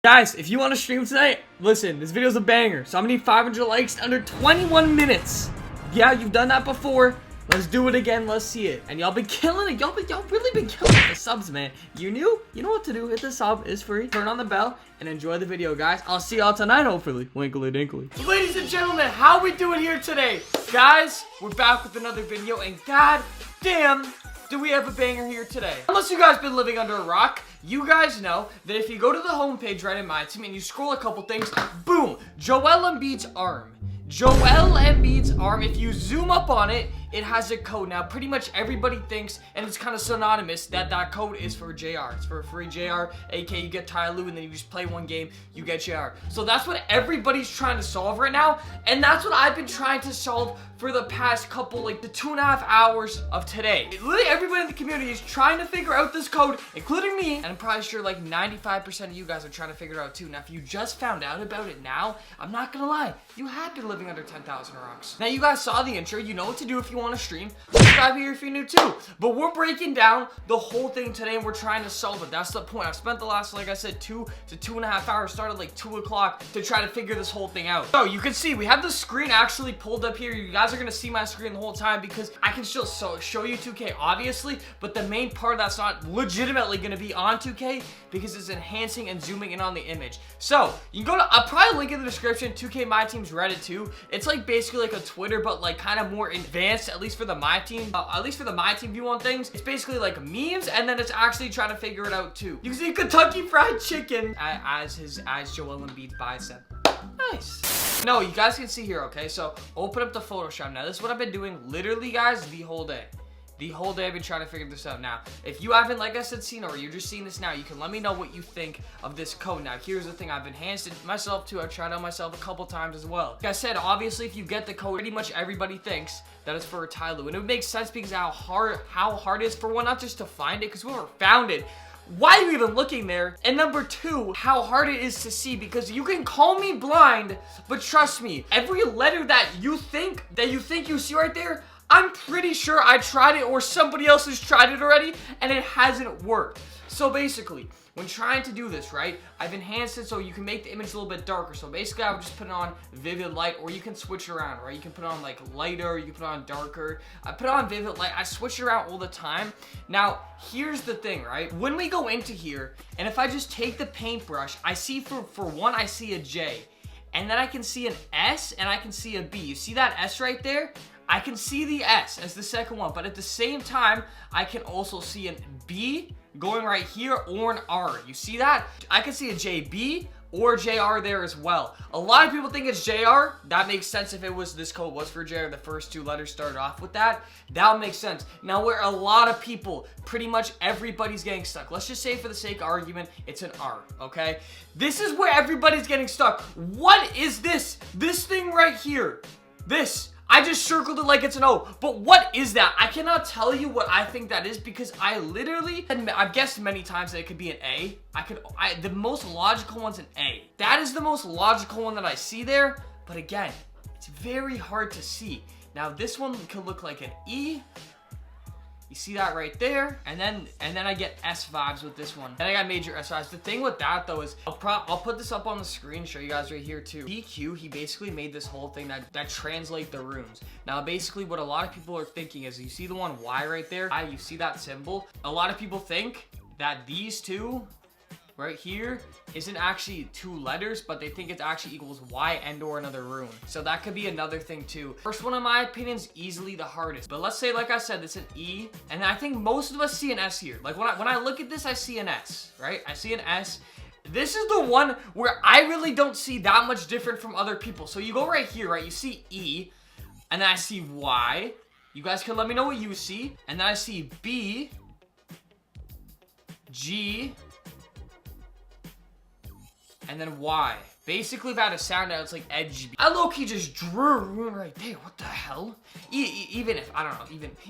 Guys, if you want to stream tonight, listen, this video's a banger. So I'm gonna need 500 likes in under 21 minutes. Yeah, you've done that before. Let's do it again. Let's see it. And y'all been killing it. Y'all really been killing it. The subs, man. You knew? You know what to do. Hit the sub. It's free. Turn on the bell and enjoy the video, guys. I'll see y'all tonight, hopefully. Winkly dinkly. So, ladies and gentlemen, how we doing here today? Guys, we're back with another video, and god damn, do we have a banger here today. Unless you guys been living under a rock, you guys know that if you go to the homepage right in my team and you scroll a couple things, boom, Joel Embiid's arm. Joel Embiid's arm, if you zoom up on it, it has a code. Now, pretty much everybody thinks, and it's kind of synonymous, that that code is for JR. It's for a free JR, aka you get Ty Lue, and then you just play one game, you get JR. So that's what everybody's trying to solve right now, and that's what I've been trying to solve for the past couple, like the 2.5 hours of today. Literally everybody in the community is trying to figure out this code, including me, and I'm probably sure like 95% of you guys are trying to figure it out too. Now, if you just found out about it now, I'm not gonna lie, you have been living under 10,000 rocks. Now, you guys saw the intro, you know what to do if you want to stream. Subscribe here if you're new too. But we're breaking down the whole thing today, and we're trying to solve it. That's the point. I've spent the last, like I said, 2 to 2.5 hours, started like 2 o'clock to try to figure this whole thing out. So you can see we have the screen actually pulled up here. You guys are gonna see my screen the whole time because I can still show you 2K obviously, but the main part that's not legitimately gonna be on 2K because it's enhancing and zooming in on the image. So you can go to, I'll probably link in the description, 2K My Team's Reddit too. It's like basically like a Twitter, but like kind of more advanced, at least for the My Team. At least for the My Team view on things. It's basically like memes, and then it's actually trying to figure it out too. You can see Kentucky Fried Chicken as Joel Embiid's bicep. Nice. No, you guys can see here, okay? So open up the Photoshop. Now, this is what I've been doing literally, guys, the whole day. The whole day I've been trying to figure this out. Now, if you haven't, like I said, seen or you're just seeing this now, you can let me know what you think of this code. Now, here's the thing. I've enhanced it myself too. I've tried out myself a couple times as well. Like I said, obviously, if you get the code, pretty much everybody thinks that it's for a Ty Lue. And it would make sense because how hard it is, for one, not just to find it, because we never found it. Why are you even looking there? And number two, how hard it is to see, because you can call me blind, but trust me, every letter that you think you see right there, I'm pretty sure I tried it or somebody else has tried it already and it hasn't worked. So basically, when trying to do this, right, I've enhanced it so you can make the image a little bit darker. So basically, I would just put it on vivid light, or you can switch around, right? You can put it on like lighter, you can put it on darker. I put it on vivid light. I switch it around all the time. Now, here's the thing, right? When we go into here, and if I just take the paintbrush, I see for one, I see a J, and then I can see an S, and I can see a B. You see that S right there? I can see the S as the second one, but at the same time, I can also see an B going right here or an R. You see that? I can see a JB or JR there as well. A lot of people think it's JR. That makes sense if it was, this code was for JR, the first 2 letters started off with that. That would make sense. Now, where a lot of people, pretty much everybody's getting stuck. Let's just say for the sake of argument, it's an R, okay? This is where everybody's getting stuck. What is this? This thing right here. This. I just circled it like it's an O, but what is that? I cannot tell you what I think that is because I literally, I've guessed many times that it could be an A. The most logical one's an A. That is the most logical one that I see there, but again, it's very hard to see. Now, this one could look like an E. You see that right there, and then I get S vibes with this one. Then I got major S vibes. The thing with that though is I'll put this up on the screen, show you guys right here too. DQ, he basically made this whole thing that translate the runes. Now basically what a lot of people are thinking is, you see the one Y right there? You see that symbol? A lot of people think that these two right here isn't actually 2 letters, but they think it actually equals Y and or another rune. So that could be another thing too. First one, in my opinion, is easily the hardest. But let's say, like I said, it's an E, and I think most of us see an S here. Like when I look at this, I see an S, right? I see an S. This is the one where I really don't see that much different from other people. So you go right here, right? You see E, and then I see Y. You guys can let me know what you see. And then I see B, G, and then Y. Basically, if I had a sound out, it's like edgy. I low-key just drew a rune right there. What the hell? Even if, I don't know,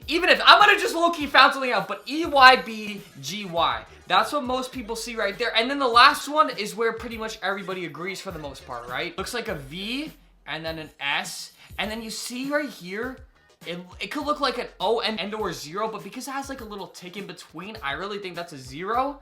even if, I'm gonna just low-key found something out, but EYBGY. That's what most people see right there. And then the last one is where pretty much everybody agrees for the most part, right? Looks like a V, and then an S, and then you see right here, it could look like an O and or 0, but because it has like a little tick in between, I really think that's a 0.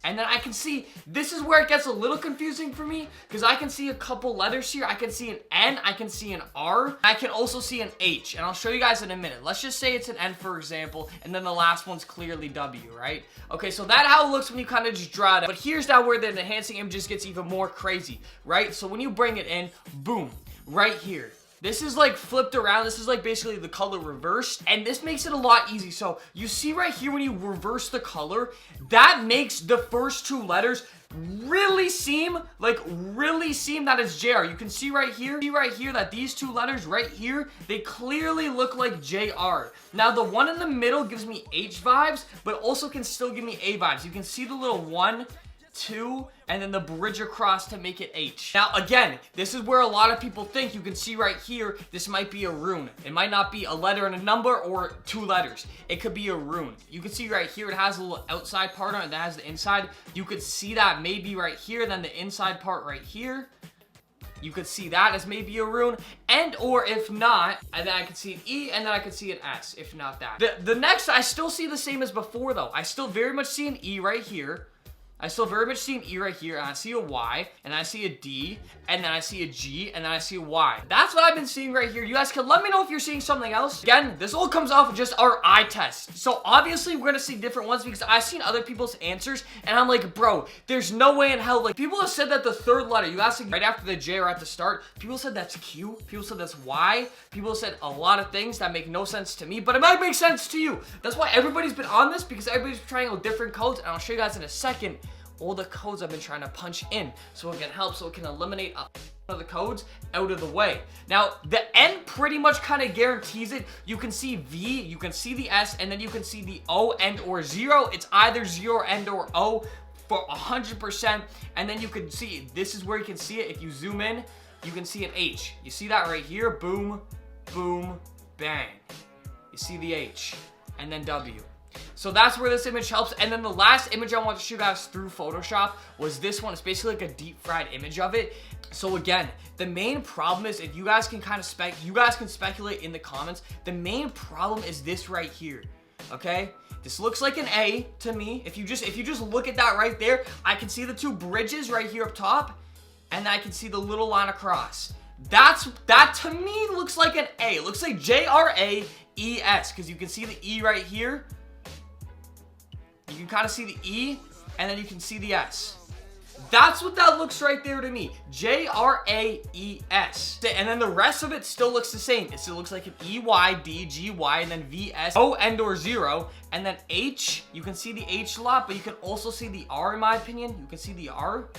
And then I can see, this is where it gets a little confusing for me, because I can see a couple letters here. I can see an N, I can see an R, I can also see an H, and I'll show you guys in a minute. Let's just say it's an N, for example, and then the last one's clearly W, right? Okay, so that's how it looks when you kind of just draw it out. But here's now where the enhancing images gets even more crazy, right? So when you bring it in, boom, right here. This is like flipped around. This is like basically the color reversed, and this makes it a lot easy. So you see right here when you reverse the color, that makes the first 2 letters really seem that it's JR. You can see right here that these 2 letters right here, they clearly look like JR. Now the one in the middle gives me H vibes, but also can still give me A vibes. You can see the little 1, 2, and then the bridge across to make it H. Now again, this is where a lot of people think. You can see right here, this might be a rune. It might not be a letter and a number or 2 letters. It could be a rune. You can see right here, it has a little outside part on it that has the inside. You could see that maybe right here, then the inside part right here. You could see that as maybe a rune, and or if not, and then I could see an E, and then I could see an S, if not that. The next, I still see the same as before though. I still very much see an E right here. I still very much see an E right here, and I see a Y, and I see a D, and then I see a G, and then I see a Y. That's what I've been seeing right here. You guys can let me know if you're seeing something else. Again, this all comes off of just our eye test. So obviously we're gonna see different ones because I've seen other people's answers, and I'm like, bro, there's no way in hell. Like, people have said that the 3rd letter, you guys, right after the J or at the start, people said that's Q, people said that's Y, people said a lot of things that make no sense to me, but it might make sense to you. That's why everybody's been on this, because everybody's trying out different codes, and I'll show you guys in a second all the codes I've been trying to punch in so it can help, so it can eliminate of the codes out of the way. Now the N pretty much kind of guarantees it. You can see V, you can see the S, and then you can see the O and or 0. It's either 0 and or O for 100%. And then you can see, this is where you can see it. If you zoom in, you can see an H. You see that right here? Boom, boom, bang. You see the H, and then W. So that's where this image helps. And then the last image I want to show you guys through Photoshop was this one. It's basically like a deep fried image of it. So again, the main problem is, if you guys can kind of you guys can speculate in the comments. The main problem is this right here. Okay? This looks like an A to me. If you just look at that right there, I can see the 2 bridges right here up top, and I can see the little line across. That to me looks like an A. It looks like JRAES, because you can see the E right here. You can kind of see the E, and then you can see the S. That's what that looks right there to me. JRAES. And then the rest of it still looks the same. It still looks like an EYDGY, and then VS, O and or 0, and then H. You can see the H a lot, but you can also see the R, in my opinion. You can see the R.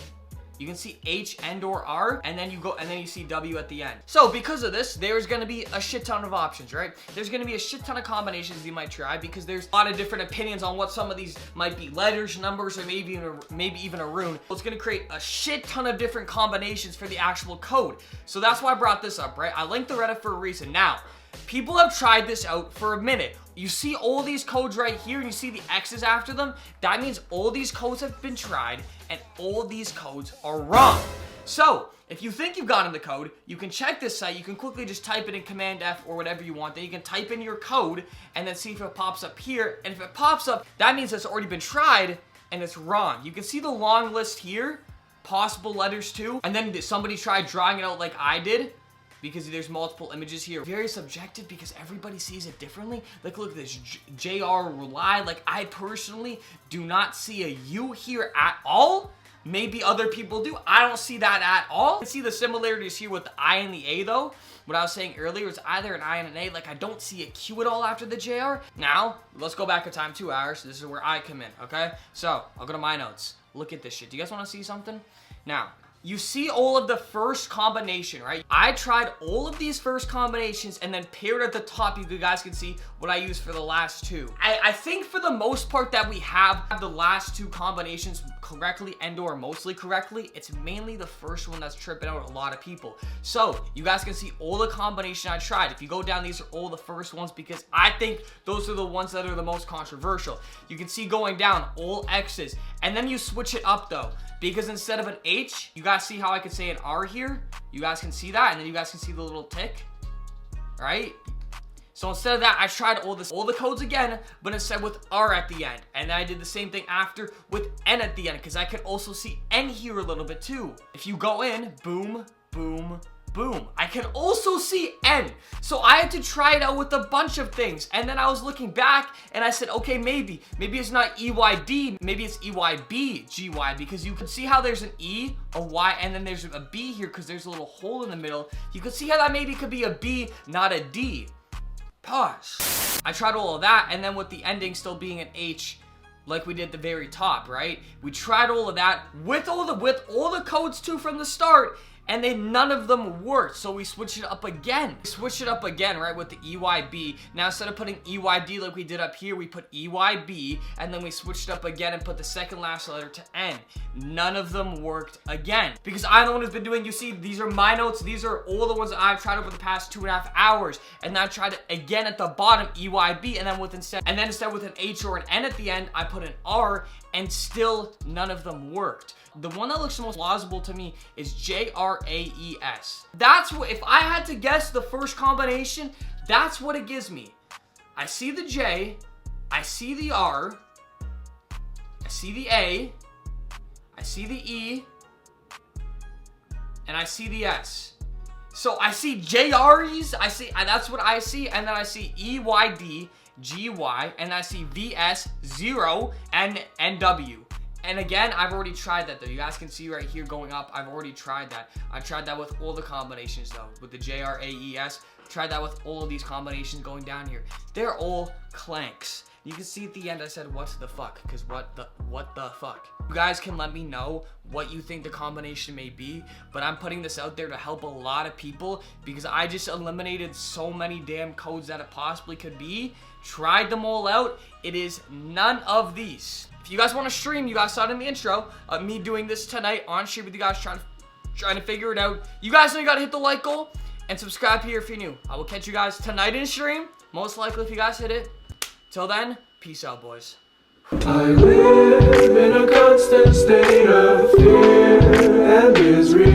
You can see H and or R, and then you see W at the end. So because of this, there's gonna be a shit ton of options, right? There's gonna be a shit ton of combinations you might try, because there's a lot of different opinions on what some of these might be: letters, numbers, or maybe even a rune. It's gonna create a shit ton of different combinations for the actual code. So that's why I brought this up, right? I linked the Reddit for a reason. Now, people have tried this out for a minute. You see all these codes right here, and you see the X's after them. That means all these codes have been tried, and all these codes are wrong. So if you think you've gotten the code, you can check this site. You can quickly just type it in Command F or whatever you want. Then you can type in your code and then see if it pops up here. And if it pops up, that means it's already been tried and it's wrong. You can see the long list here, possible letters too. And then somebody tried drawing it out like I did, because there's multiple images here. Very subjective, because everybody sees it differently. Like, look at this, JR Rely. Like, I personally do not see a U here at all. Maybe other people do. I don't see that at all. I see the similarities here with the I and the A though. What I was saying earlier is either an I and an A. Like, I don't see a Q at all after the JR. Now, let's go back in time 2 hours. This is where I come in, okay? So, I'll go to my notes. Look at this shit. Do you guys want to see something? Now, you see all of the first combination, right? I tried all of these first combinations, and then paired at the top, you guys can see what I used for the last 2. I think for the most part that we have the last 2 combinations correctly and or mostly correctly. It's mainly the first one that's tripping out a lot of people. So you guys can see all the combination I tried. If you go down, these are all the first ones, because I think those are the ones that are the most controversial. You can see going down all X's, and then you switch it up though, because instead of an H, you guys see how I could say an R here? You guys can see that, and then you guys can see the little tick, right? So instead of that, I tried all the codes again, but instead with R at the end. And I did the same thing after with N at the end, because I could also see N here a little bit too. If you go in, boom, boom, boom, I can also see N. So I had to try it out with a bunch of things. And then I was looking back and I said, okay, maybe it's not EYD, maybe it's EYBGY, because you can see how there's an E, a Y, and then there's a B here because there's a little hole in the middle. You can see how that maybe could be a B, not a D. Pause. I tried all of that, and then with the ending still being an H, like we did at the very top, right? We tried all of that with all the codes too from the start, and then none of them worked. So we switched it up again. Right, with the EYB. Now instead of putting EYD like we did up here, we put EYB, and then we switched it up again and put the second last letter to N. None of them worked again. Because I'm the one who's been doing, you see, these are my notes. These are all the ones that I've tried over the past 2.5 hours. And then I tried it again at the bottom, EYB, and then instead with an H or an N at the end, I put an R, and still none of them worked. The one that looks the most plausible to me is JRAES. That's what, if I had to guess the first combination, that's what it gives me. I see the J, I see the R, I see the A, I see the E, and I see the S. So I see JREs, that's what I see, and then I see EYD, GY, and I see VS, 0, and NW. And again, I've already tried that though. You guys can see right here going up, I've already tried that. I tried that with all the combinations though, with the JRAES. Tried that with all of these combinations going down here. They're all clanks. You can see at the end I said, what the fuck? Because what the fuck? You guys can let me know what you think the combination may be, but I'm putting this out there to help a lot of people because I just eliminated so many damn codes that it possibly could be. Tried them all out. It is none of these. If you guys want to stream, you guys saw it in the intro, me doing this tonight on stream with you guys trying to figure it out. You guys know you gotta hit the like goal and subscribe here if you're new. I will catch you guys tonight in stream, most likely if you guys hit it. Till then, peace out, boys. I live in a constant state of fear and misery.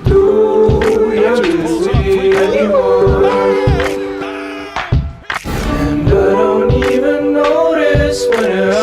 Do you miss me anymore? And I don't even notice when